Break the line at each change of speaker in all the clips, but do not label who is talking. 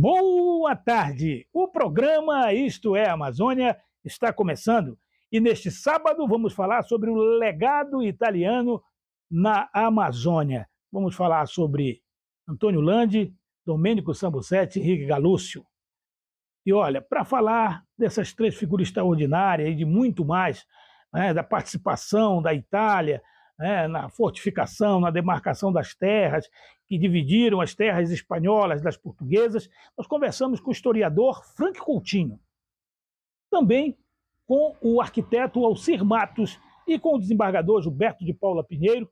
Boa tarde! O programa Isto é Amazônia está começando e neste sábado vamos falar sobre o legado italiano na Amazônia. Vamos falar sobre Antônio Landi, Domênico Sambucetti e Henrique Galúcio. E olha, para falar dessas três figuras extraordinárias e de muito mais, da participação da Itália, na fortificação, na demarcação das terras, que dividiram as terras espanholas das portuguesas, nós conversamos com o historiador Frank Coutinho, também com o arquiteto Alcir Matos e com o desembargador Gilberto de Paula Pinheiro,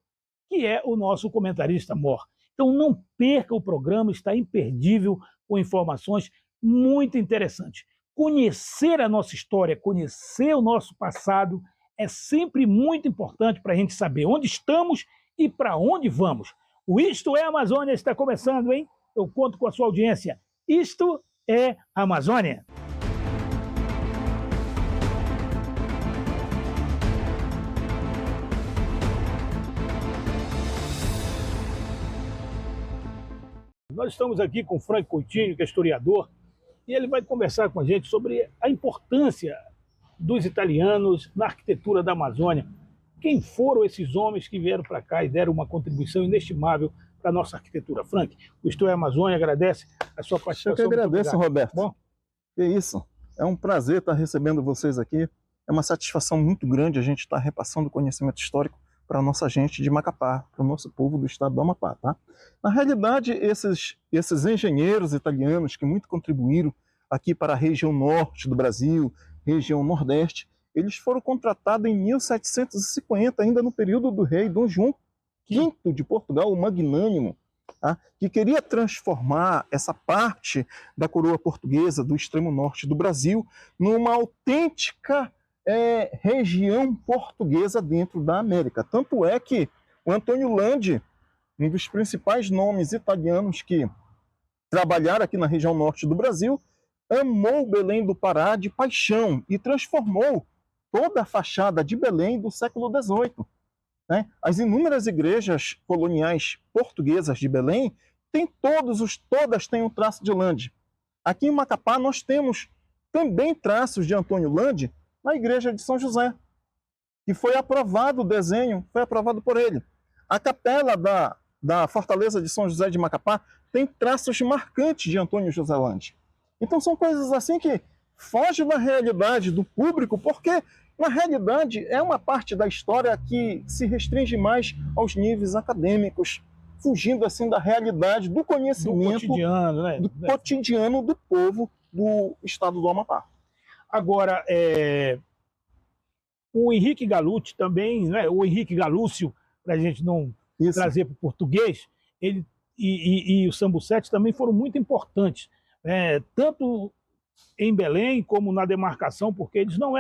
que é o nosso comentarista mor. Então não perca o programa, está imperdível, com informações muito interessantes. Conhecer a nossa história, conhecer o nosso passado é sempre muito importante para a gente saber onde estamos e para onde vamos. O Isto é Amazônia está começando, hein? Eu conto com a sua audiência. Isto é Amazônia. Nós estamos aqui com o Frank Coutinho, que é historiador, e ele vai conversar com a gente sobre a importância dos italianos na arquitetura da Amazônia. Quem foram esses homens que vieram para cá e deram uma contribuição inestimável para a nossa arquitetura? Frank, o Isto é Amazônia agradece a sua participação.
Eu que agradeço, Roberto.
Bom?
É isso. É um prazer estar recebendo vocês aqui. É uma satisfação muito grande a gente estar repassando conhecimento histórico para a nossa gente de Macapá, para o nosso povo do estado do Amapá. Tá? Na realidade, esses engenheiros italianos que muito contribuíram aqui para a região norte do Brasil, região nordeste, eles foram contratados em 1750, ainda no período do rei Dom João V de Portugal, o Magnânimo, tá? Que queria transformar essa parte da coroa portuguesa do extremo norte do Brasil numa autêntica região portuguesa dentro da América. Tanto é que o Antônio Landi, um dos principais nomes italianos que trabalharam aqui na região norte do Brasil, amou Belém do Pará de paixão e transformou toda a fachada de Belém do século XVIII. Né? As inúmeras igrejas coloniais portuguesas de Belém todas têm um traço de Landi. Aqui em Macapá nós temos também traços de Antônio Landi na igreja de São José, que foi aprovado o desenho, foi aprovado por ele. A capela da Fortaleza de São José de Macapá tem traços marcantes de Antônio José Landi. Então são coisas assim que fogem da realidade do público, porque na realidade é uma parte da história que se restringe mais aos níveis acadêmicos, fugindo assim da realidade, do conhecimento do cotidiano do povo do estado do Amapá.
Agora, o Henrique Galúcio também, o Henrique Galúcio, para a gente não trazer para o português, ele e o Sambucetti também foram muito importantes. Tanto em Belém como na demarcação, porque eles não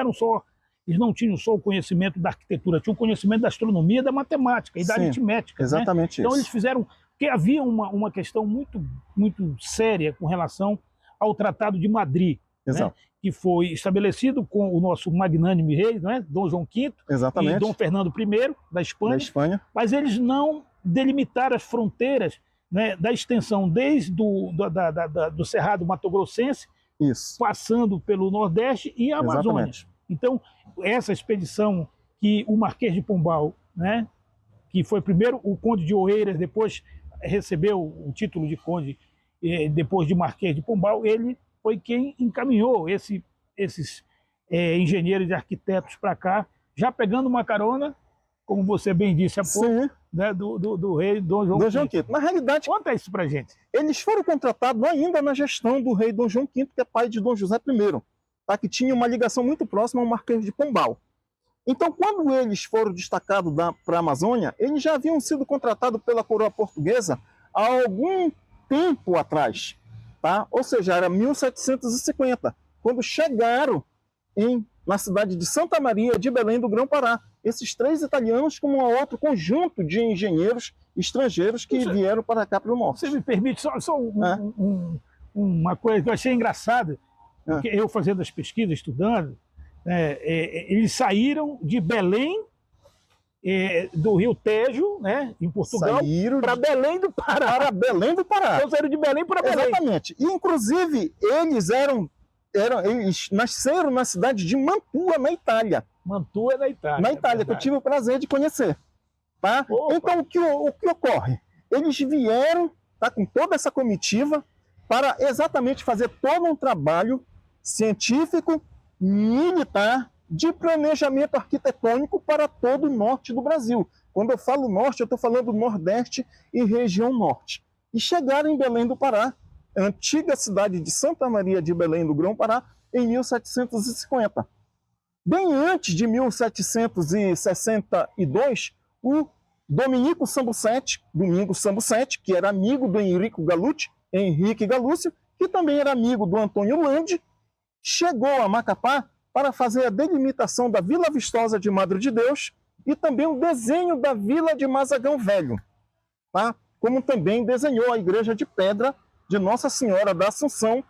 tinham só o conhecimento da arquitetura, tinham o conhecimento da astronomia, da matemática e da aritmética.
Exatamente.
Então eles fizeram, porque havia uma questão muito, muito séria com relação ao Tratado de Madrid, que foi estabelecido com o nosso magnânimo rei, Dom João V e Dom Fernando I da Espanha, mas eles não delimitaram as fronteiras da extensão desde do Cerrado Mato-Grossense, passando pelo Nordeste e a Amazônia. Então, essa expedição que o Marquês de Pombal, que foi primeiro o Conde de Oeiras, depois recebeu o título de Conde, depois de Marquês de Pombal, ele foi quem encaminhou esses engenheiros e arquitetos para cá, já pegando uma carona, como você bem disse há pouco, do rei Dom João V.
Na realidade,
conta isso para a gente.
Eles foram contratados ainda na gestão do rei Dom João V, que é pai de Dom José I, tá? Que tinha uma ligação muito próxima ao Marquês de Pombal. Então, quando eles foram destacados para a Amazônia, eles já haviam sido contratados pela coroa portuguesa há algum tempo atrás. Tá? Ou seja, era 1750, quando chegaram na cidade de Santa Maria de Belém do Grão-Pará. Esses três italianos com um outro conjunto de engenheiros estrangeiros que vieram para cá para o norte.
Você me permite só uma coisa que eu achei engraçada, porque eu fazendo as pesquisas, estudando, eles saíram de Belém do Rio Tejo, né, em Portugal, para Belém do Pará.
Para Belém do Pará.
Então saíram de Belém para Belém.
Exatamente. E, inclusive, eles nasceram na cidade de Mantua, na Itália.
Mantua é na Itália.
Na Itália, que eu tive o prazer de conhecer. Tá? Então, o que ocorre? Eles vieram, tá, com toda essa comitiva para exatamente fazer todo um trabalho científico, militar, de planejamento arquitetônico para todo o norte do Brasil. Quando eu falo norte, eu estou falando nordeste e região norte. E chegaram em Belém do Pará, a antiga cidade de Santa Maria de Belém do Grão-Pará, em 1750. Bem antes de 1762, o Domingos Sambucetti, que era amigo do Henrique Galúcio, que também era amigo do Antônio Landi, chegou a Macapá para fazer a delimitação da Vila Vistosa de Madre de Deus e também o desenho da Vila de Mazagão Velho, tá? Como também desenhou a Igreja de Pedra de Nossa Senhora da Assunção,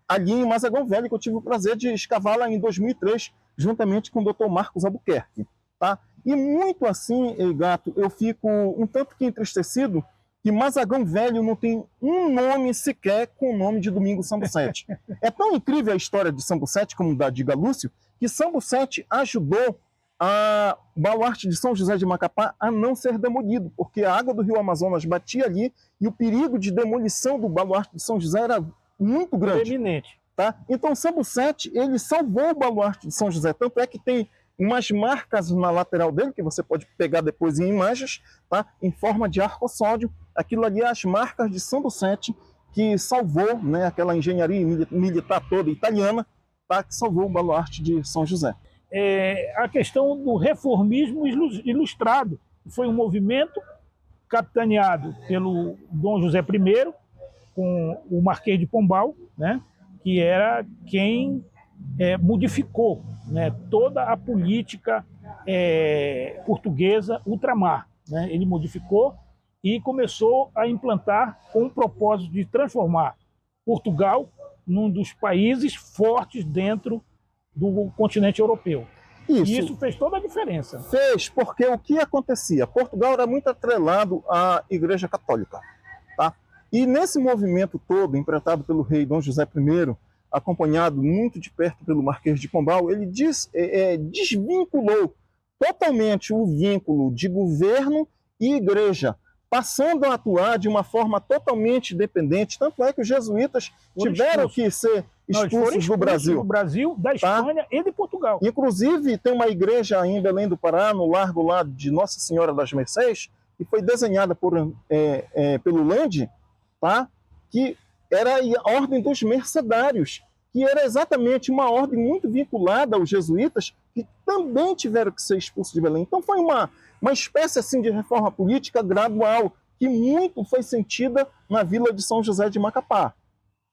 ali em Mazagão Velho, que eu tive o prazer de escavá-la em 2003, juntamente com o Dr. Marcos Albuquerque. Tá? E muito assim, Gato, eu fico um tanto que entristecido que Mazagão Velho não tem um nome sequer com o nome de Domingos Sambucetti. É tão incrível a história de Sambucetti como da de Galúcio, que Sambucetti ajudou o baluarte de São José de Macapá a não ser demolido, porque a água do rio Amazonas batia ali e o perigo de demolição do baluarte de São José era muito grande.
Eminente.
Tá? Então Sambucetti, ele salvou o baluarte de São José, tanto é que tem umas marcas na lateral dele, que você pode pegar depois em imagens, tá? Em forma de arco-sódio. Aquilo ali é as marcas de Sambucetti, que salvou, né, aquela engenharia militar toda italiana, tá? Que salvou o baluarte de São José.
A questão do reformismo ilustrado. Foi um movimento capitaneado pelo Dom José I, com o Marquês de Pombal, né, que era quem modificou, né, toda a política portuguesa ultramar. Né? Ele modificou e começou a implantar com o propósito de transformar Portugal num dos países fortes dentro do continente europeu. E isso fez toda a diferença.
Fez, porque o que acontecia? Portugal era muito atrelado à Igreja Católica. Tá? E nesse movimento todo, empreitado pelo rei Dom José I, acompanhado muito de perto pelo Marquês de Pombal, ele desvinculou totalmente o vínculo de governo e igreja, passando a atuar de uma forma totalmente dependente. Tanto é que os jesuítas tiveram que ser expulsos do Brasil.
Do Brasil, da Espanha e de Portugal.
Inclusive, tem uma igreja em Belém do Pará, no largo lá de Nossa Senhora das Mercês, que foi desenhada pelo Landi, tá? Que era a Ordem dos Mercedários, que era exatamente uma ordem muito vinculada aos jesuítas, que também tiveram que ser expulsos de Belém. Então foi uma espécie assim de reforma política gradual, que muito foi sentida na Vila de São José de Macapá.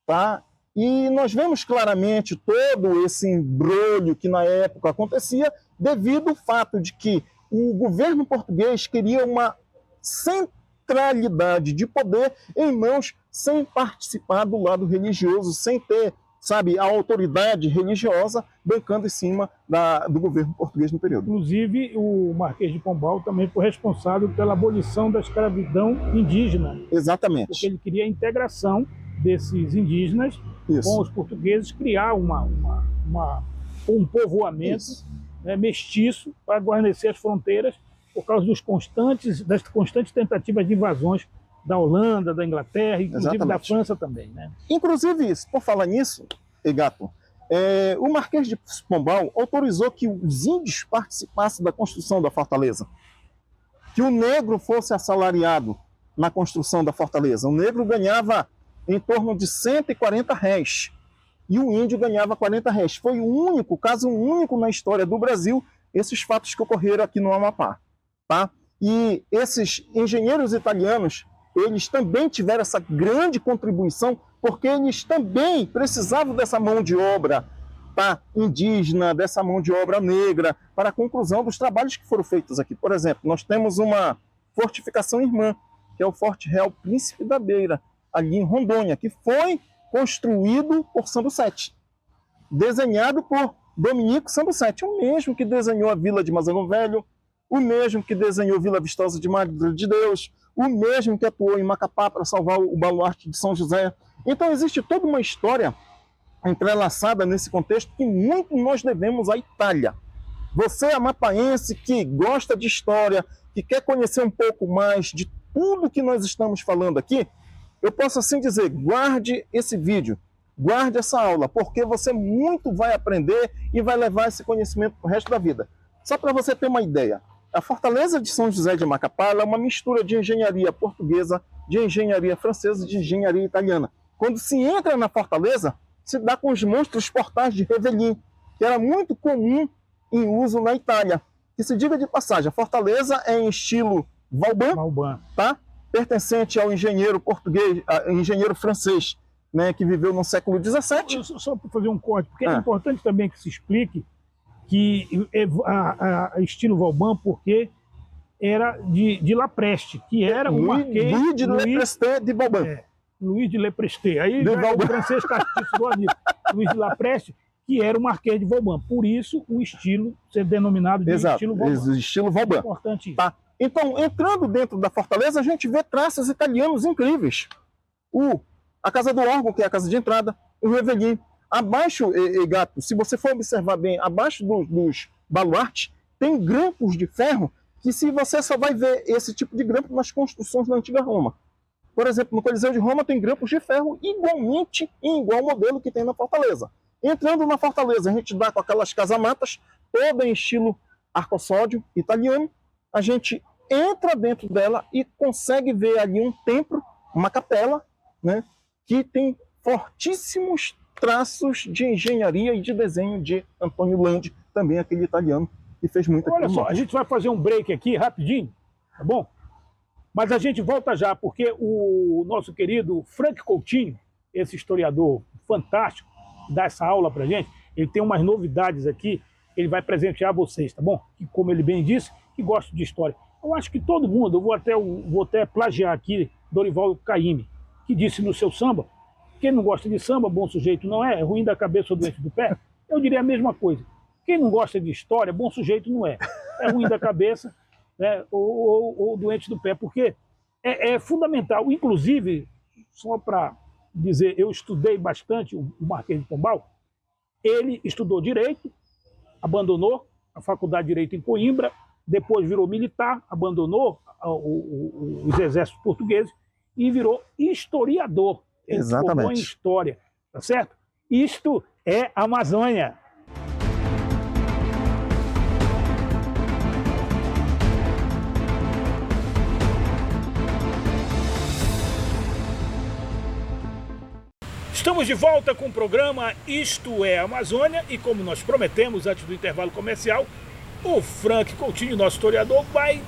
Tá? E nós vemos claramente todo esse embrolho que na época acontecia, devido ao fato de que o governo português queria uma centralidade de poder em mãos, sem participar do lado religioso, sem ter, sabe, a autoridade religiosa bancando em cima do governo português no período.
Inclusive, o Marquês de Pombal também foi responsável pela abolição da escravidão indígena.
Exatamente.
Porque ele queria a integração desses indígenas com os portugueses, criar um povoamento, né, mestiço para guarnecer as fronteiras por causa das constantes tentativas de invasões da Holanda, da Inglaterra, inclusive da França também. Né?
Inclusive, por falar nisso, Gato, o Marquês de Pombal autorizou que os índios participassem da construção da fortaleza, que o negro fosse assalariado na construção da fortaleza. O negro ganhava em torno de 140 réis e o índio ganhava 40 réis. Foi o caso único na história do Brasil, esses fatos que ocorreram aqui no Amapá. Tá? E esses engenheiros italianos, eles também tiveram essa grande contribuição, porque eles também precisavam dessa mão de obra, tá, indígena, dessa mão de obra negra, para a conclusão dos trabalhos que foram feitos aqui. Por exemplo, nós temos uma fortificação irmã, que é o Forte Real Príncipe da Beira, ali em Rondônia, que foi construído por Sambucetti, desenhado por Domingos Sambucetti, o mesmo que desenhou a Vila de Mazagão Velho, o mesmo que desenhou Vila Vistosa de Madre de Deus, o mesmo que atuou em Macapá para salvar o baluarte de São José. Então existe toda uma história entrelaçada nesse contexto que muito nós devemos à Itália. Você, amapaense, que gosta de história, que quer conhecer um pouco mais de tudo que nós estamos falando aqui, eu posso assim dizer, guarde esse vídeo, guarde essa aula, porque você muito vai aprender e vai levar esse conhecimento para o resto da vida. Só para você ter uma ideia, a Fortaleza de São José de Macapá é uma mistura de engenharia portuguesa, de engenharia francesa e de engenharia italiana. Quando se entra na Fortaleza, se dá com os monstros portais de Revelin, que era muito comum em uso na Itália. Que se diga de passagem, a Fortaleza é em estilo Vauban, tá? Pertencente ao engenheiro português, engenheiro francês, né, que viveu no século XVII.
Só para fazer um corte, porque é importante também que se explique que a estilo Vauban, porque era de Lapreste, que era o marquês...
Louis de Lepresté de Vauban.
Louis de Lepresté. Aí já é o francês castiço do amigo. Louis de Lapreste, que era o marquês de Vauban. Por isso, o estilo ser denominado de estilo Vauban.
Estilo Vauban.
É importante isso.
Tá. Então, entrando dentro da Fortaleza, a gente vê traços italianos incríveis. A Casa do Órgão, que é a casa de entrada, o Revelin. Abaixo, Gato, se você for observar bem, abaixo dos baluartes, tem grampos de ferro, que se você só vai ver esse tipo de grampo nas construções da antiga Roma. Por exemplo, no Coliseu de Roma tem grampos de ferro igualmente em igual modelo que tem na Fortaleza. Entrando na Fortaleza, a gente dá com aquelas casamatas, toda em estilo arcossódio italiano. A gente entra dentro dela e consegue ver ali um templo, uma capela, né, que tem fortíssimos traços de engenharia e de desenho de Antônio Landi, também aquele italiano que fez muito aqui.
Olha só, a gente vai fazer um break aqui rapidinho, tá bom? Mas a gente volta já, porque o nosso querido Frank Coutinho, esse historiador fantástico, que dá essa aula pra gente, ele tem umas novidades aqui, ele vai presentear vocês, tá bom? Que, como ele bem disse, que gosta de história. Eu acho que todo mundo, eu vou até plagiar aqui Dorival Caymmi, que disse no seu samba, quem não gosta de samba, bom sujeito não é ruim da cabeça ou doente do pé. Eu diria a mesma coisa. Quem não gosta de história, bom sujeito não é ruim da cabeça, né, ou doente do pé, porque é fundamental. Inclusive, só para dizer, eu estudei bastante o Marquês de Pombal, ele estudou Direito, abandonou a Faculdade de Direito em Coimbra, depois virou militar, abandonou os exércitos portugueses e virou historiador. Ele se formou em História, tá certo? Isto é Amazônia. Estamos de volta com o programa Isto é Amazônia e, como nós prometemos antes do intervalo comercial, o Frank Coutinho, nosso historiador, vai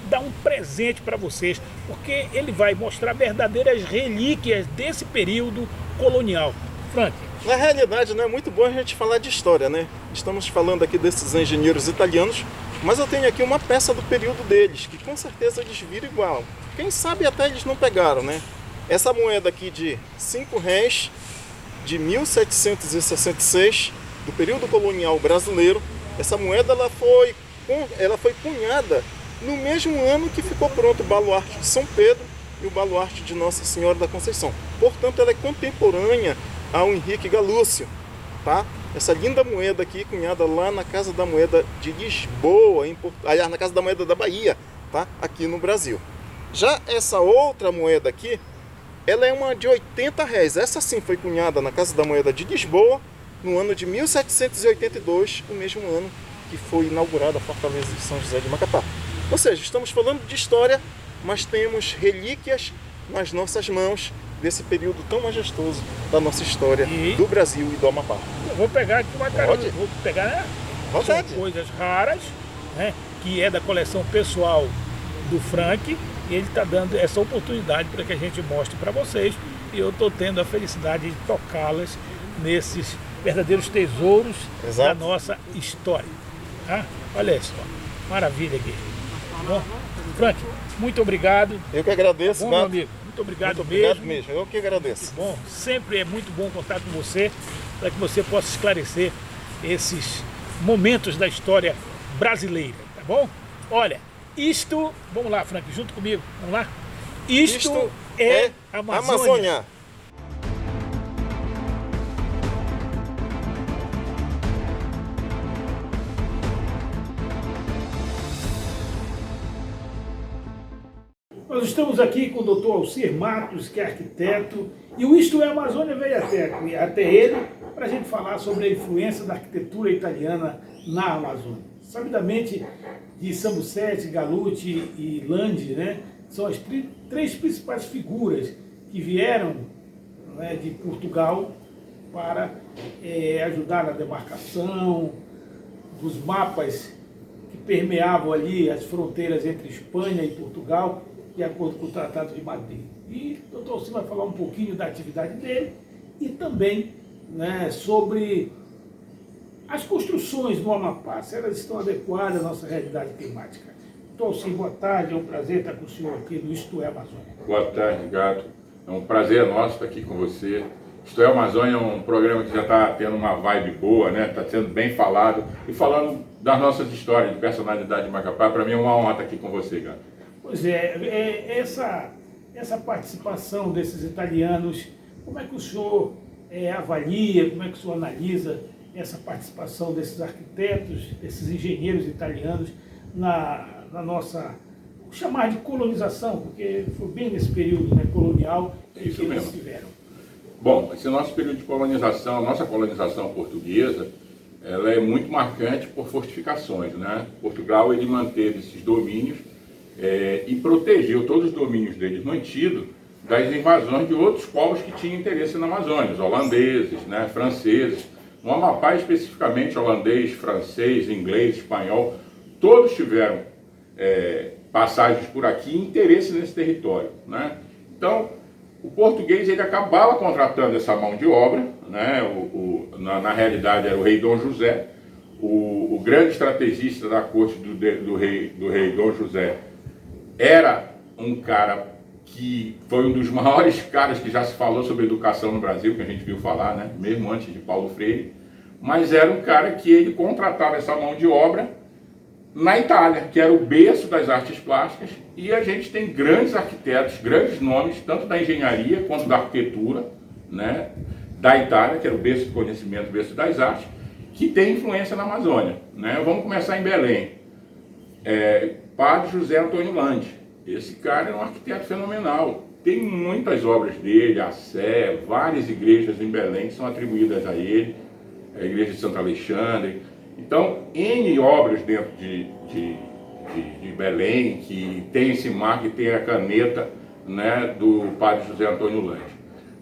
dar um presente para vocês, porque ele vai mostrar verdadeiras relíquias desse período colonial. Frank.
Na realidade, não é muito bom a gente falar de história, né? Estamos falando aqui desses engenheiros italianos, mas eu tenho aqui uma peça do período deles, que com certeza eles viram igual. Quem sabe até eles não pegaram, né? Essa moeda aqui de R$5 de 1766, do período colonial brasileiro, essa moeda ela foi cunhada no mesmo ano que ficou pronto o baluarte de São Pedro e o baluarte de Nossa Senhora da Conceição. Portanto, ela é contemporânea ao Henrique Galúcio, tá? Essa linda moeda aqui, cunhada lá na Casa da Moeda de Lisboa, aliás, na Casa da Moeda da Bahia, tá? Aqui no Brasil. Já essa outra moeda aqui, ela é uma de R$80. Essa sim foi cunhada na Casa da Moeda de Lisboa no ano de 1782, o mesmo ano que foi inaugurada a Fortaleza de São José de Macapá. Ou seja, estamos falando de história, mas temos relíquias nas nossas mãos desse período tão majestoso da nossa história do Brasil e do Amapá.
Eu vou pegar aqui uma carona, vou pegar, né?
São
coisas raras, né? Que é da coleção pessoal do Frank, e ele está dando essa oportunidade para que a gente mostre para vocês, e eu estou tendo a felicidade de tocá-las nesses verdadeiros tesouros da nossa história. Tá? Olha isso, maravilha aqui. Bom, Frank, muito obrigado.
Eu que agradeço,
bom, meu amigo. Muito obrigado mesmo.
Eu que agradeço.
Bom, sempre é muito bom contar com você, para que você possa esclarecer esses momentos da história brasileira, tá bom? Olha, isto... Vamos lá, Frank, junto comigo. Vamos lá? Isto é Amazônia. Nós estamos aqui com o Dr. Alcir Matos, que é arquiteto, e o Isto é Amazônia veio até ele para a gente falar sobre a influência da arquitetura italiana na Amazônia. Sabidamente, de Sambucetti, Gallucci e Landi, né, são as três principais figuras que vieram, né, de Portugal para ajudar na demarcação dos mapas que permeavam ali as fronteiras entre Espanha e Portugal, de acordo com o Tratado de Madrid. E o doutor Alcir vai falar um pouquinho da atividade dele e também, né, sobre as construções no Amapá, se elas estão adequadas à nossa realidade climática. Doutor Alcir, boa tarde, é um prazer estar com o senhor aqui no Isto é Amazônia.
Boa tarde, Gato. É um prazer nosso estar aqui com você. Isto é Amazônia é um programa que já está tendo uma vibe boa, né? Está sendo bem falado e falando das nossas histórias de personalidade de Macapá. Para mim é uma honra estar aqui com você, Gato.
Pois essa participação desses italianos, como é que o senhor avalia, como é que o senhor analisa essa participação desses arquitetos, desses engenheiros italianos na nossa, vou chamar de colonização, porque foi bem nesse período, né, colonial que eles tiveram.
Bom, esse nosso período de colonização, a nossa colonização portuguesa, ela é muito marcante por fortificações, né? Portugal, ele manteve esses domínios e protegeu todos os domínios deles mantidos das invasões de outros povos que tinham interesse na Amazônia, os holandeses, né, franceses. No Amapá, especificamente, holandês, francês, inglês, espanhol, todos tiveram passagens por aqui e interesse nesse território, né? Então, o português ele acabava contratando essa mão de obra, né? Na realidade era o rei Dom José, o grande estrategista da corte do rei Dom José. Era um cara que foi um dos maiores caras que já se falou sobre educação no Brasil, que a gente viu falar, né? Mesmo antes de Paulo Freire, mas era um cara que ele contratava essa mão de obra na Itália, que era o berço das artes plásticas, e a gente tem grandes arquitetos, grandes nomes, tanto da engenharia quanto da arquitetura, né? Da Itália, que era o berço do conhecimento, o berço das artes, que tem influência na Amazônia, né? Vamos começar em Belém. Padre José Antônio Landi. Esse cara é um arquiteto fenomenal. Tem muitas obras dele, a Sé, várias igrejas em Belém que são atribuídas a ele, a igreja de Santo Alexandre. Então, N obras dentro de Belém, que tem esse marco, que tem a caneta, né, do Padre José Antônio Landi.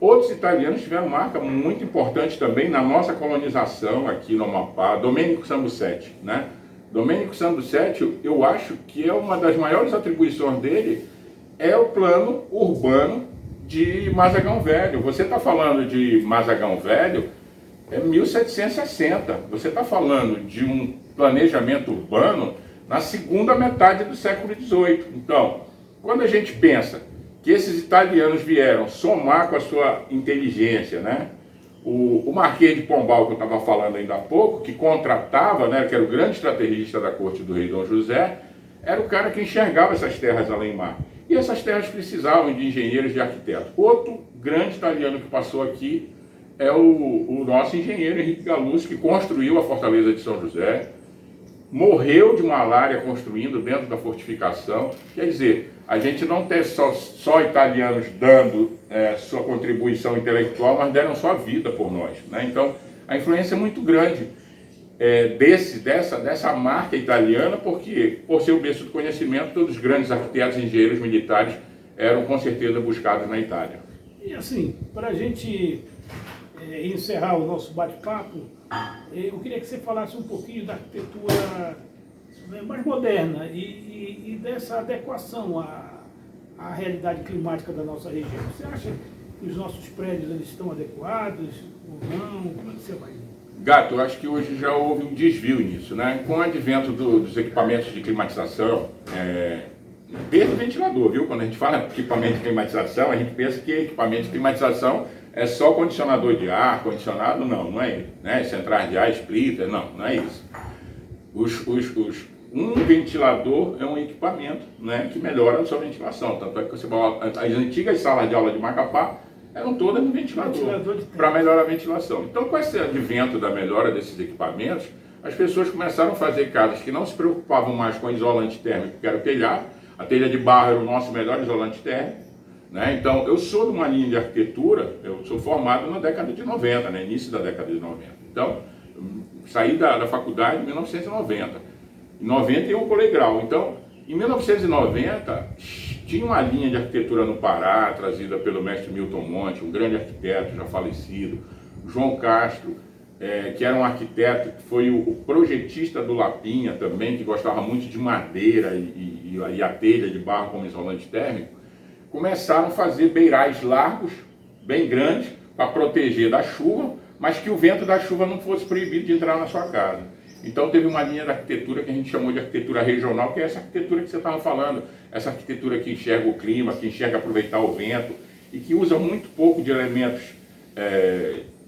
Outros italianos tiveram marca muito importante também na nossa colonização aqui no Amapá, Domenico Sambucetti, né? Domenico Sambucetti, eu acho que é uma das maiores atribuições dele, é o plano urbano de Mazagão Velho. Você está falando de Mazagão Velho, é 1760. Você está falando de um planejamento urbano na segunda metade do século XVIII. Então, quando a gente pensa que esses italianos vieram somar com a sua inteligência, né? O Marquês de Pombal, que eu estava falando ainda há pouco, que contratava, né, que era o grande estrategista da corte do rei Dom José, era o cara que enxergava essas terras além-mar. E essas terras precisavam de engenheiros e arquitetos. Outro grande italiano que passou aqui é o nosso engenheiro Henrique Gallucci, que construiu a Fortaleza de São José, morreu de malária construindo dentro da fortificação. Quer dizer, a gente não tem só italianos dando sua contribuição intelectual, mas deram sua vida por nós, né? Então, a influência é muito grande dessa marca italiana, porque, por ser o berço do conhecimento, todos os grandes arquitetos, engenheiros militares eram, com certeza, buscados na Itália.
E assim, para a gente encerrar o nosso bate-papo, eu queria que você falasse um pouquinho da arquitetura mais moderna e dessa adequação à realidade climática da nossa região. Você acha que os nossos prédios eles estão adequados ou não? Como é que você vai?
Gato, eu acho que hoje já houve um desvio nisso, né? Com o advento dos equipamentos de climatização, desde o ventilador, viu? Quando a gente fala de equipamento de climatização, a gente pensa que equipamento de climatização é só condicionador de ar, condicionado, não é ele, né? Centrais de ar, splitter, não é isso. um ventilador é um equipamento, né, que melhora a sua ventilação. Tanto é que você as antigas salas de aula de Macapá eram todas no ventilador para melhorar a ventilação. Então, com esse advento da melhora desses equipamentos, as pessoas começaram a fazer casas que não se preocupavam mais com isolante térmico, que era o telhado. A telha de barro era o nosso melhor isolante térmico, né? Então, eu sou de uma linha de arquitetura, eu sou formado na década de 90, né? Início da década de 90. Então, saí da faculdade em 1990. Em 90 eu colei grau. Então, em 1990, tinha uma linha de arquitetura no Pará, trazida pelo mestre Milton Monte, um grande arquiteto já falecido, João Castro, que era um arquiteto, que foi o projetista do Lapinha também, que gostava muito de madeira e a telha de barro como isolante térmico. Começaram a fazer beirais largos, bem grandes, para proteger da chuva, mas que o vento da chuva não fosse proibido de entrar na sua casa. Então teve uma linha de arquitetura que a gente chamou de arquitetura regional, que é essa arquitetura que você estava falando, essa arquitetura que enxerga o clima, que enxerga aproveitar o vento e que usa muito pouco de elementos,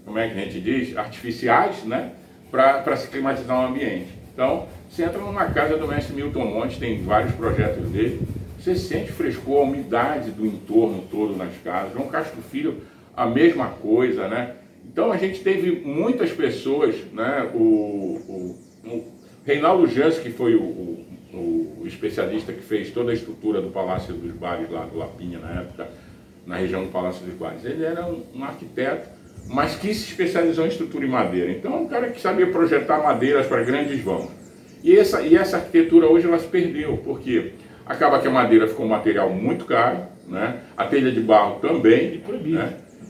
como é que a gente diz, artificiais, né, para se climatizar o ambiente. Então, você entra numa casa do mestre Milton Monte, tem vários projetos dele, você sente frescor, a umidade do entorno todo nas casas. João Castro Filho, a mesma coisa, né? Então a gente teve muitas pessoas, né? O Reinaldo Jans, que foi o especialista que fez toda a estrutura do Palácio dos Bares lá do Lapinha na época, na região do Palácio dos Bares. Ele era um arquiteto, mas que se especializou em estrutura em madeira. Então é um cara que sabia projetar madeiras para grandes vãos. E essa arquitetura hoje ela se perdeu, porque acaba que a madeira ficou um material muito caro, né? A telha de barro também,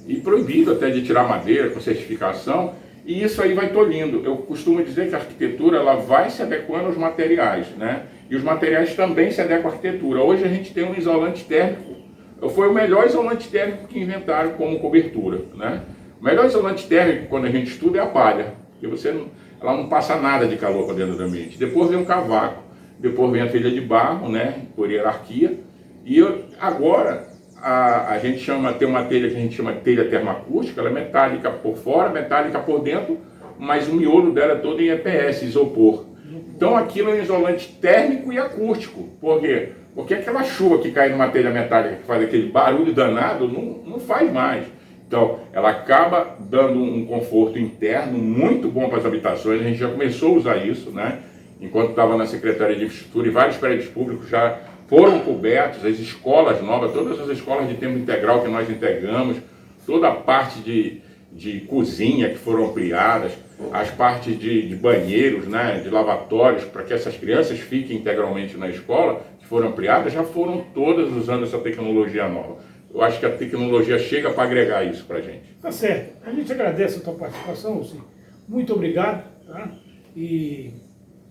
e proibido até de tirar madeira com certificação, e isso aí vai tolhindo. Eu costumo dizer que a arquitetura ela vai se adequando aos materiais, né? E os materiais também se adequam à arquitetura. Hoje a gente tem um isolante térmico, foi o melhor isolante térmico que inventaram como cobertura, né? O melhor isolante térmico, quando a gente estuda, é a palha, porque ela não passa nada de calor para dentro do ambiente. Depois vem o cavaco, depois vem a telha de barro, né, por hierarquia, e agora a gente tem uma telha que a gente chama de telha termoacústica, ela é metálica por fora, metálica por dentro, mas o miolo dela é todo em EPS, isopor. Então aquilo é um isolante térmico e acústico. Por quê? Porque aquela chuva que cai numa telha metálica que faz aquele barulho danado, não faz mais. Então, ela acaba dando um conforto interno muito bom para as habitações. A gente já começou a usar isso, né? Enquanto estava na Secretaria de Infraestrutura, e vários prédios públicos já foram cobertos, as escolas novas, todas as escolas de tempo integral que nós integramos, toda a parte de cozinha que foram ampliadas, as partes de banheiros, né, de lavatórios, para que essas crianças fiquem integralmente na escola, que foram ampliadas, já foram todas usando essa tecnologia nova. Eu acho que a tecnologia chega para agregar isso para a gente.
Tá certo. A gente agradece a tua participação, Luci. Muito obrigado, tá? E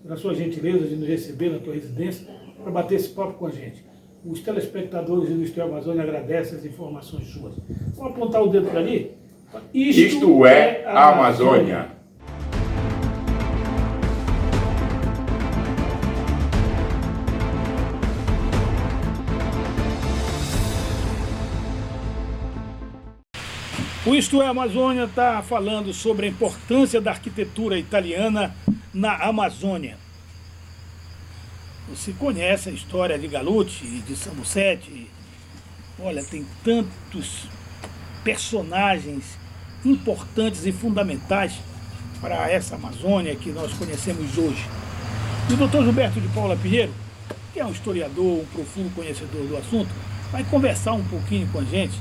pela sua gentileza de nos receber na tua residência para bater esse papo com a gente. Os telespectadores do Isto é Amazônia agradecem as informações suas. Vamos apontar o dedo para ali?
Isto é a Amazônia.
O Isto é Amazônia está falando sobre a importância da arquitetura italiana na Amazônia. Você conhece a história de Galuppi, de Sambucetti? Olha, tem tantos personagens importantes e fundamentais para essa Amazônia que nós conhecemos hoje. E o Dr. Gilberto de Paula Pinheiro, que é um historiador, um profundo conhecedor do assunto, vai conversar um pouquinho com a gente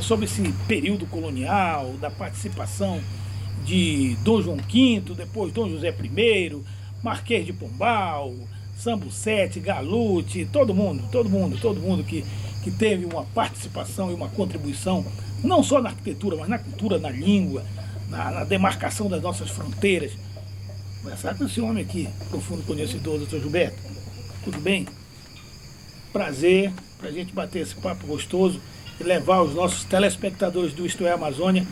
sobre esse período colonial, da participação de Dom João V, depois Dom José I, Marquês de Pombal, Sambucetti, Galuppi, todo mundo que teve uma participação e uma contribuição, não só na arquitetura, mas na cultura, na língua, na demarcação das nossas fronteiras. Conversar com esse homem aqui, profundo conhecedor, Dr. Gilberto. Tudo bem? Prazer para a gente bater esse papo gostoso e levar aos nossos telespectadores do Isto é Amazônia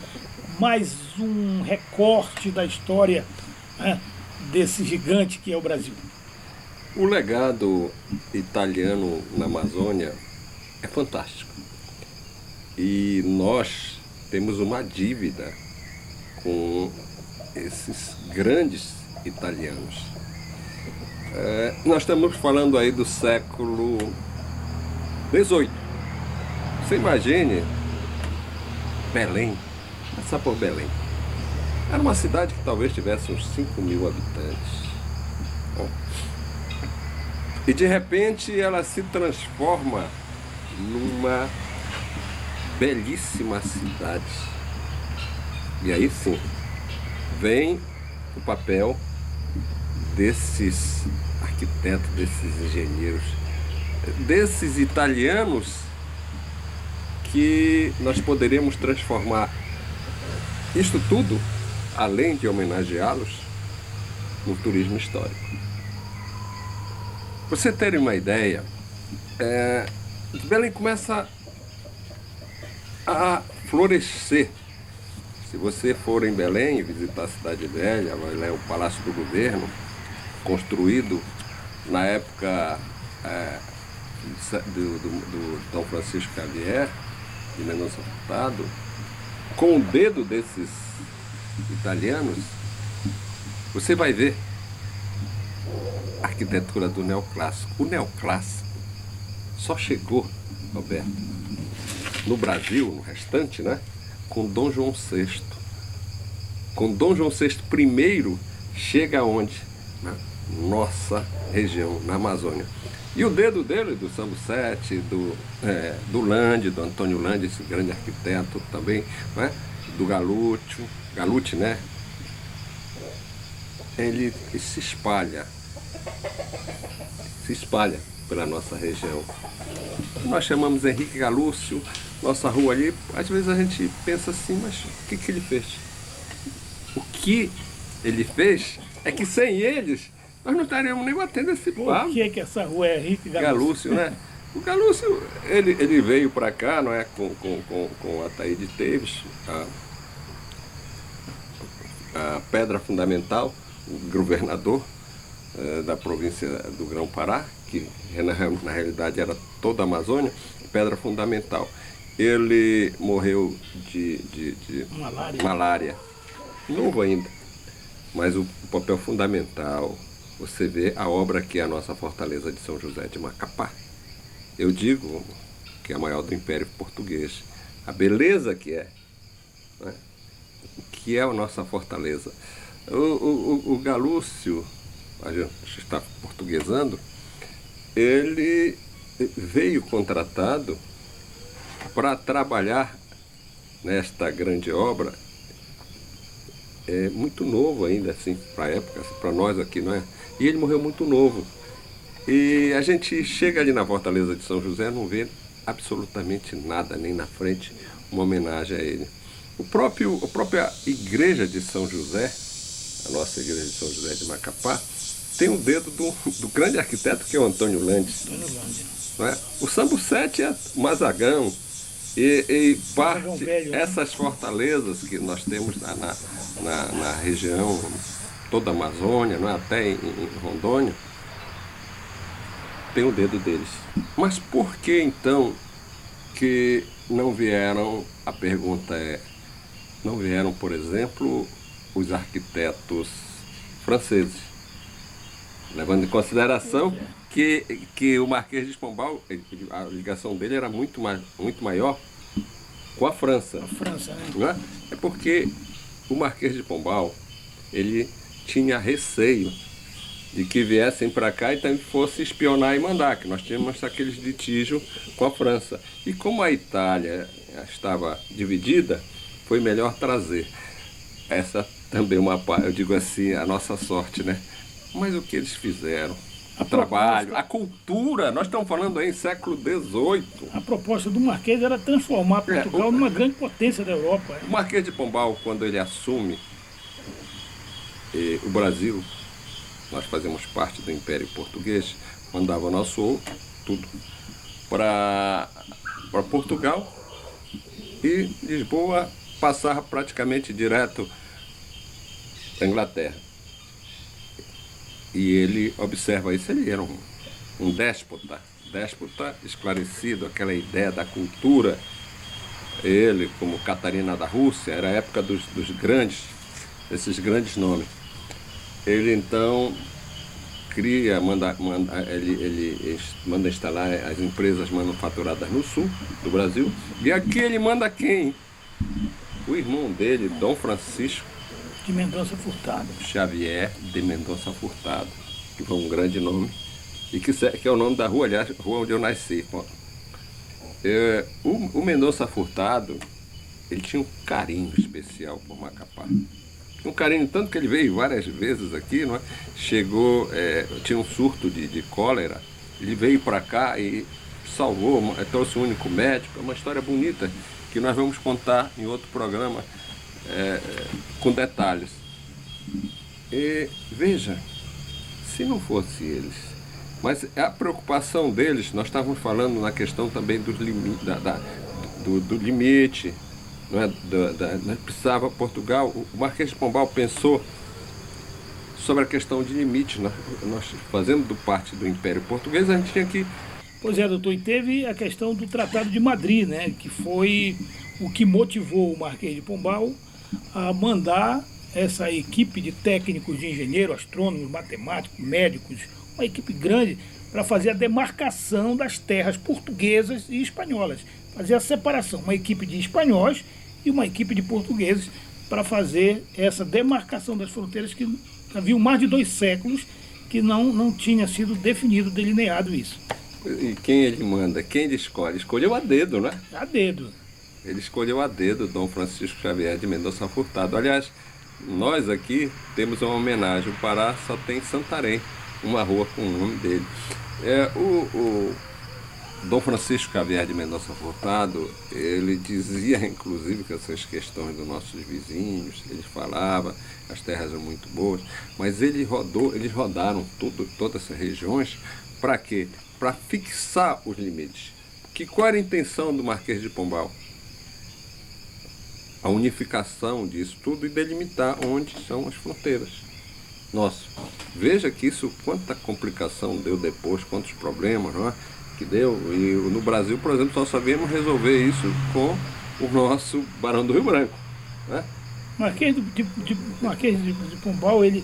mais um recorte da história, né, desse gigante que é o Brasil.
O legado italiano na Amazônia é fantástico. E nós temos uma dívida com esses grandes italianos. Nós estamos falando aí do século XVIII. Você imagine Belém, passar por Belém. Era uma cidade que talvez tivesse uns 5.000 habitantes. Bom, e de repente ela se transforma numa belíssima cidade. E aí sim, vem o papel desses arquitetos, desses engenheiros, desses italianos que nós poderíamos transformar isto tudo, além de homenageá-los, no turismo histórico. Para você ter uma ideia, Belém começa a florescer. Se você for em Belém e visitar a Cidade Velha, vai lá o Palácio do Governo, construído na época do Dom Francisco Xavier, de Mendonça Furtado, com o dedo desses italianos, você vai ver a arquitetura do neoclássico. O neoclássico só chegou, Roberto, no Brasil, no restante, né, com Dom João VI. Com Dom João VI primeiro chega onde? Na nossa região, na Amazônia. E o dedo dele, do Sambo Sete, do Landi, do Antônio Landi, esse grande arquiteto também, né? Do Galute, né? Ele se espalha pela nossa região. Nós chamamos Henrique Galúcio, nossa rua ali, às vezes a gente pensa assim, mas o que ele fez? O que ele fez é que sem eles nós não estaríamos nem batendo esse papo.
Por que essa rua é Henrique
Galúcio, né? O Galúcio, ele veio para cá, não é, com a Taíde Teves, a pedra fundamental, o governador da província do Grão-Pará, que na realidade era toda a Amazônia, pedra fundamental. Ele morreu de malária, novo ainda, mas o papel fundamental, você vê a obra que é a nossa Fortaleza de São José de Macapá. Eu digo que é a maior do Império Português. A beleza que é, né? Que é a nossa fortaleza. O Galúcio, a gente está portuguesando, ele veio contratado para trabalhar nesta grande obra, muito novo ainda, assim, para a época, assim, para nós aqui, não é? E ele morreu muito novo. E a gente chega ali na Fortaleza de São José, não vê absolutamente nada, nem na frente, uma homenagem a ele. A própria igreja de São José, a nossa igreja de São José de Macapá, tem o dedo do grande arquiteto que é o Antônio Landi. Não é? O Sambo Sete é Mazagão. E parte,
velho, né?
essas fortalezas que nós temos na região, toda a Amazônia, não é? Até em Rondônia, tem o dedo deles. Mas por que então que não vieram, a pergunta é, não vieram, por exemplo, os arquitetos franceses? Levando em consideração que o Marquês de Pombal, a ligação dele era muito maior com a França.
A França, né?
Não é? É porque o Marquês de Pombal, ele tinha receio de que viessem para cá e também fosse espionar e mandar, que nós tínhamos aqueles litígios com a França. E como a Itália estava dividida, foi melhor trazer. Essa também eu digo assim, a nossa sorte, né? Mas o que eles fizeram? O trabalho, a cultura, nós estamos falando aí em século XVIII.
A proposta do Marquês era transformar Portugal numa grande potência da Europa.
O Marquês de Pombal, quando ele assume o Brasil, nós fazemos parte do Império Português, mandava nosso ouro, tudo, para Portugal, e Lisboa passava praticamente direto para a Inglaterra. E ele observa isso, ele era um déspota esclarecido, aquela ideia da cultura. Ele, como Catarina da Rússia, era a época dos grandes, desses grandes nomes. Ele então cria, ele manda instalar as empresas manufaturadas no sul do Brasil. E aqui ele manda quem? O irmão dele, Dom Francisco
De Mendonça Furtado.
Xavier de Mendonça Furtado, que foi um grande nome, e que é o nome da rua, aliás, rua onde eu nasci. O Mendonça Furtado, ele tinha um carinho especial por Macapá. Um carinho tanto que ele veio várias vezes aqui, não é? Chegou, tinha um surto de cólera, ele veio para cá e salvou, trouxe um único médico. É uma história bonita que nós vamos contar em outro programa com detalhes. E veja, se não fosse eles, mas a preocupação deles, nós estávamos falando na questão também dos do limite, não é? Precisava Portugal, o Marquês de Pombal pensou sobre a questão de limite. Nós fazendo parte do Império Português, a gente tinha que...
Pois é, doutor, e teve a questão do Tratado de Madrid, né, que foi o que motivou o Marquês de Pombal a mandar essa equipe de técnicos, de engenheiros, astrônomos, matemáticos, médicos, uma equipe grande, para fazer a demarcação das terras portuguesas e espanholas. Fazer a separação, uma equipe de espanhóis e uma equipe de portugueses, para fazer essa demarcação das fronteiras que havia mais de 2 séculos que não tinha sido definido, delineado isso.
E quem ele manda? Quem ele escolhe? Escolheu a dedo, né?
A dedo.
Ele escolheu a dedo Dom Francisco Xavier de Mendonça Furtado. Aliás, nós aqui temos uma homenagem. O Pará só tem Santarém, uma rua com o nome dele. O Dom Francisco Xavier de Mendonça Furtado, ele dizia, inclusive, que essas questões dos nossos vizinhos, ele falava, as terras são muito boas, mas eles rodaram todas essas regiões para quê? Para fixar os limites. Qual era a intenção do Marquês de Pombal? A unificação disso tudo e delimitar onde são as fronteiras. Nossa, veja que isso, quanta complicação deu depois, quantos problemas, não é? Que deu. E no Brasil, por exemplo, nós sabíamos resolver isso com o nosso Barão do Rio Branco, né?
Marquês de Pombal, ele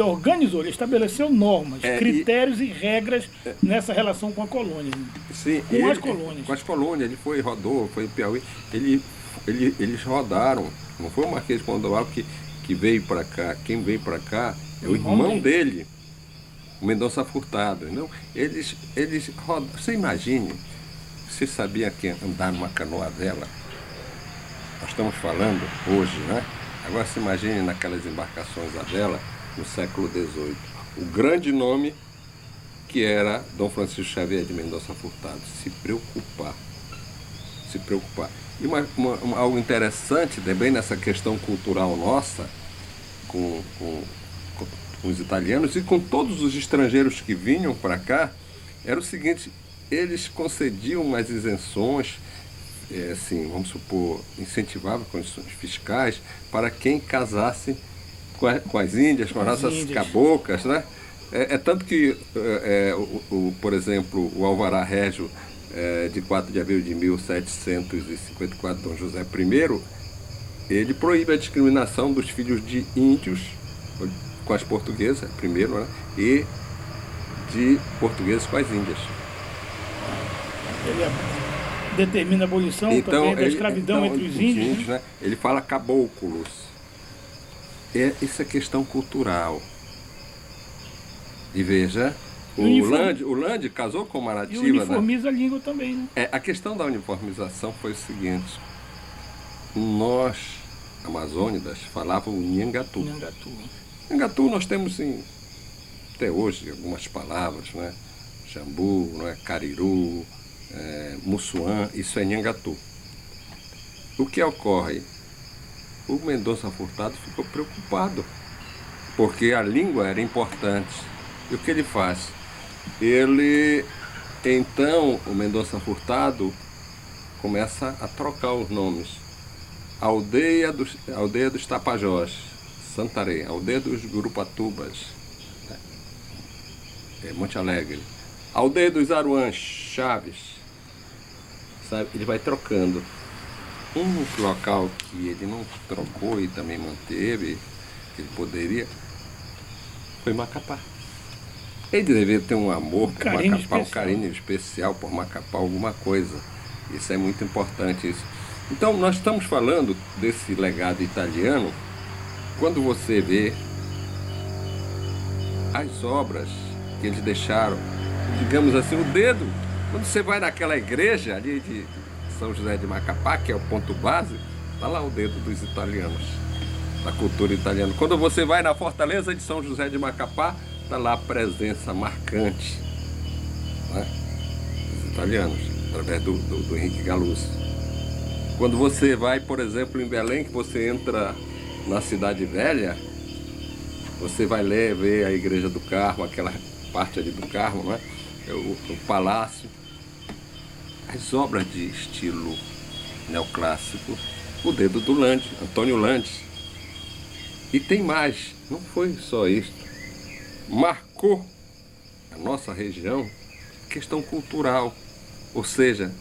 organizou, ele estabeleceu normas, critérios e regras nessa relação com a colônia.
Sim,
com as colônias.
Com as colônias, ele rodou, foi em Piauí, eles rodaram, não foi o Marquês de Pombal que veio para cá, quem veio para cá é o irmão dele, o Mendonça Furtado. Não? Eles rodaram, você imagine, você sabia que andar numa canoa vela? Nós estamos falando hoje, né? Agora se imagine naquelas embarcações à vela no século XVIII. O grande nome que era Dom Francisco Xavier de Mendonça Furtado. Se preocupar. E algo interessante também nessa questão cultural nossa, com os italianos e com todos os estrangeiros que vinham para cá, era o seguinte: eles concediam umas isenções, assim, vamos supor, incentivava condições fiscais para quem casasse com as índias, com as nossas caboclas, né? Tanto que, por exemplo, o Alvará Régio de 4 de abril de 1754, Dom José I, ele proíbe a discriminação dos filhos de índios com as portuguesas, primeiro, né? E de portugueses com as índias.
Ele determina a abolição também da escravidão entre os índios, né?
Ele fala caboclos. Isso é questão cultural. E veja, o Lande casou com uma nativa.
E uniformiza a língua também, né?
A questão da uniformização foi o seguinte: nós, amazônidas, falávamos o Nhangatu. Nhangatu nós temos até hoje algumas palavras, né? Jambu, não é? Cariru, Mussuã, isso é Nhangatu. O que ocorre? O Mendonça Furtado ficou preocupado, porque a língua era importante. E o que ele faz? Então, o Mendonça Furtado começa a trocar os nomes. Aldeia dos Tapajós, Santarém. Aldeia dos Gurupatubas, Monte Alegre. Aldeia dos Aruãs, Chaves. Sabe? Ele vai trocando. Um local que ele não trocou e também manteve, que ele poderia, foi Macapá. Ele deveria ter um amor por
carinho
Macapá, um
especial.
carinho especial por Macapá, alguma coisa. Isso é muito importante, isso. Então, nós estamos falando desse legado italiano quando você vê as obras que eles deixaram, digamos assim, o dedo. Quando você vai naquela igreja ali de São José de Macapá, que é o ponto base, está lá o dedo dos italianos, da cultura italiana. Quando você vai na fortaleza de São José de Macapá, está lá a presença marcante, né, dos italianos, através do Henrique Galuzzi. Quando você vai, por exemplo, em Belém, que você entra na Cidade Velha, você vai ver a Igreja do Carmo, aquela parte ali do Carmo, né? O palácio, as obras de estilo neoclássico, o dedo do Landi, Antônio Landi. E tem mais, não foi só isso. Marcou a nossa região questão cultural, ou seja,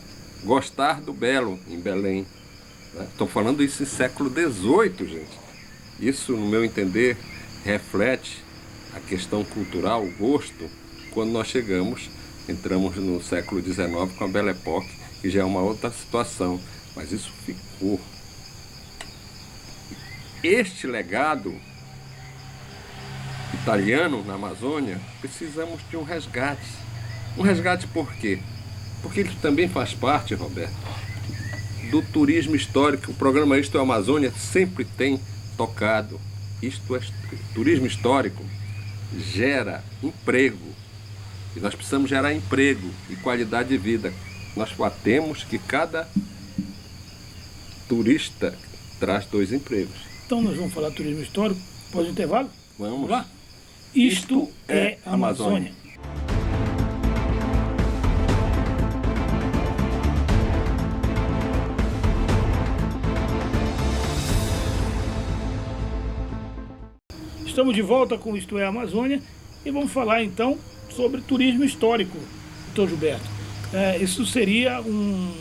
gostar do belo em Belém. Estou falando isso em século XVIII, gente. Isso, no meu entender, reflete a questão cultural, o gosto, quando nós entramos no século XIX com a Belle Époque, que já é uma outra situação, mas isso ficou. Este legado italiano na Amazônia, precisamos de um resgate. Um resgate por quê? Porque ele também faz parte, Roberto, do turismo histórico. O programa Isto é Amazônia sempre tem tocado. Isto é turismo histórico, gera emprego. E nós precisamos gerar emprego e qualidade de vida. Nós batemos que cada turista traz 2 empregos.
Então nós vamos falar turismo histórico. Após o intervalo?
Vamos
lá? Isto é Amazônia. Estamos de volta com Isto é Amazônia e vamos falar então sobre turismo histórico, doutor Gilberto. Isso seria um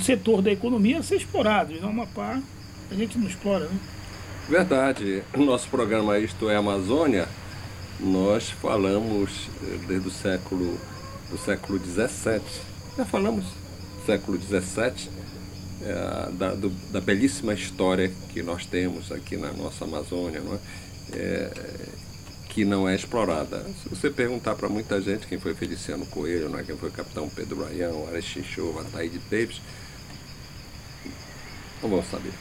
setor da economia a ser explorado, e no Amapá a gente não explora, né?
Verdade. No nosso programa Isto é Amazônia, nós falamos desde o século XVII. Já falamos do século XVII, da belíssima história que nós temos aqui na nossa Amazônia, não é? Que não é explorada. Se você perguntar para muita gente quem foi Feliciano Coelho, não é? Quem foi o capitão Pedro Braião, Arestin Chova, Ataíde Peixe, não vão saber.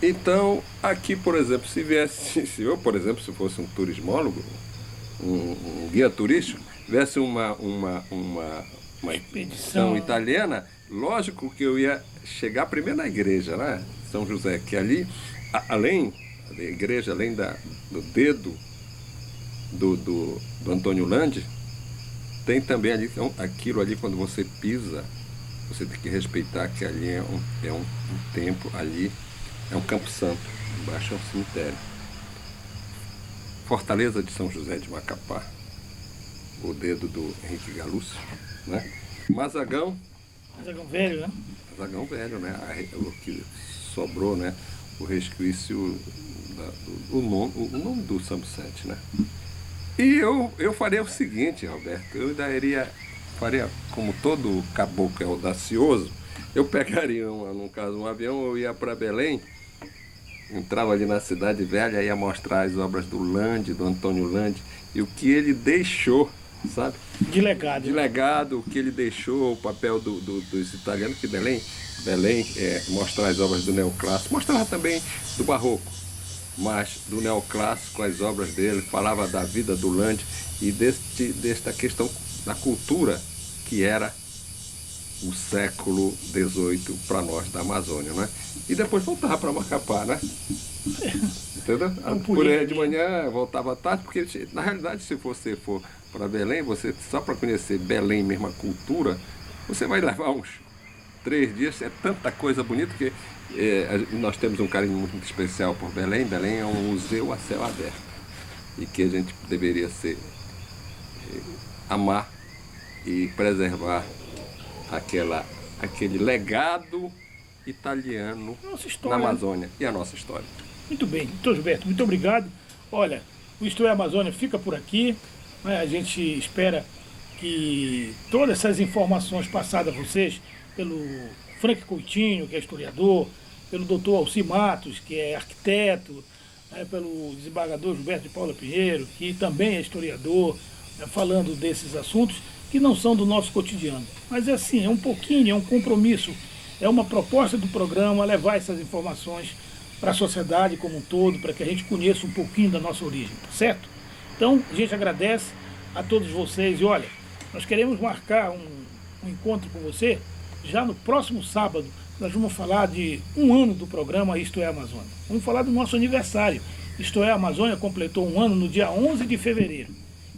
Então, aqui, por exemplo, se eu, por exemplo, se fosse um turismólogo, um guia turístico, tivesse uma expedição italiana, lógico que eu ia chegar primeiro na igreja, né? São José, que ali, além da igreja, além do dedo do Antônio Landi, tem também ali, aquilo ali, quando você pisa, você tem que respeitar que ali é um templo, ali é um campo santo, embaixo é um cemitério. Fortaleza de São José de Macapá, o dedo do Henrique Galuzzi, né? Mazagão
Velho, né?
Mazagão Velho, né? O que sobrou, né? O resquício, o nome do São Vicente, né? E eu faria o seguinte, Roberto, eu faria como todo caboclo é audacioso, eu pegaria, no caso, um avião, eu ia para Belém, entrava ali na Cidade Velha, ia mostrar as obras do Landi, do Antônio Landi, e o que ele deixou, sabe?
De legado.
De legado, o que ele deixou, o papel dos italianos, que Belém mostrar as obras do neoclássico, mostrava também do barroco, mas do neoclássico, as obras dele, falava da vida do Landi e desta questão da cultura que era o século XVIII para nós da Amazônia, né? E depois voltava para Macapá, né? Entendeu? Por aí de manhã, voltava à tarde, porque na realidade, se você for para Belém, você só para conhecer Belém, mesma cultura, você vai levar uns 3 dias, é tanta coisa bonita que nós temos um carinho muito especial por Belém. Belém é um museu a céu aberto e que a gente deveria amar e preservar aquele legado italiano na Amazônia e a nossa história.
Muito bem, doutor Gilberto, muito obrigado. Olha, O Isto é Amazônia fica por aqui, né? A gente espera que todas essas informações passadas a vocês pelo Frank Coutinho, que é historiador, pelo doutor Alci Matos, que é arquiteto, né? Pelo desembargador Gilberto de Paula Pinheiro, que também é historiador, né? Falando desses assuntos que não são do nosso cotidiano. Mas é assim, é um pouquinho, é um compromisso, é uma proposta do programa levar essas informações para a sociedade como um todo, para que a gente conheça um pouquinho da nossa origem, tá certo? Então, a gente agradece a todos vocês e olha, nós queremos marcar um encontro com você já no próximo sábado. Nós vamos falar de um ano do programa Isto é Amazônia. Vamos falar do nosso aniversário. Isto é Amazônia completou um ano no dia 11 de fevereiro.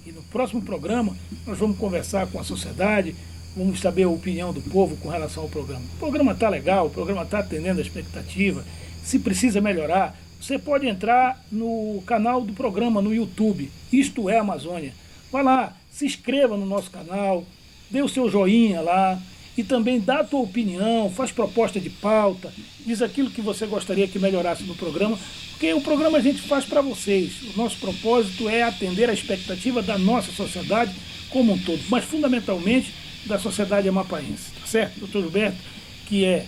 E no próximo programa nós vamos conversar com a sociedade, vamos saber a opinião do povo com relação ao programa. O programa está legal, o programa está atendendo a expectativa. Se precisa melhorar, você pode entrar no canal do programa no YouTube, Isto é Amazônia. Vai lá, se inscreva no nosso canal, dê o seu joinha lá e também dá a tua opinião, faz proposta de pauta, diz aquilo que você gostaria que melhorasse no programa, porque o programa a gente faz para vocês. O nosso propósito é atender a expectativa da nossa sociedade como um todo, mas fundamentalmente da sociedade amapaense, tá certo? Doutor Gilberto, que é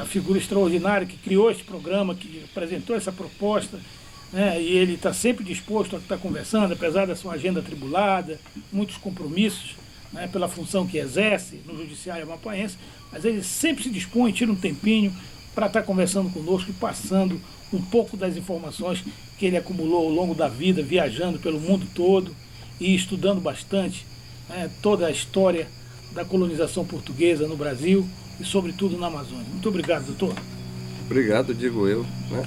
a figura extraordinária que criou esse programa, que apresentou essa proposta, né? E ele está sempre disposto a estar conversando, apesar da sua agenda atribulada, muitos compromissos, né, pela função que exerce no judiciário amapaense, mas ele sempre se dispõe, tira um tempinho para estar conversando conosco e passando um pouco das informações que ele acumulou ao longo da vida, viajando pelo mundo todo e estudando bastante, né, toda a história da colonização portuguesa no Brasil e, sobretudo, na Amazônia. Muito obrigado, doutor.
Obrigado, digo eu. Né?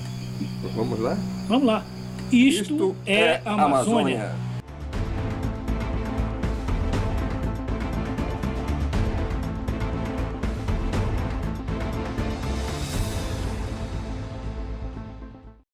Vamos lá?
Vamos lá. Isto é Amazônia.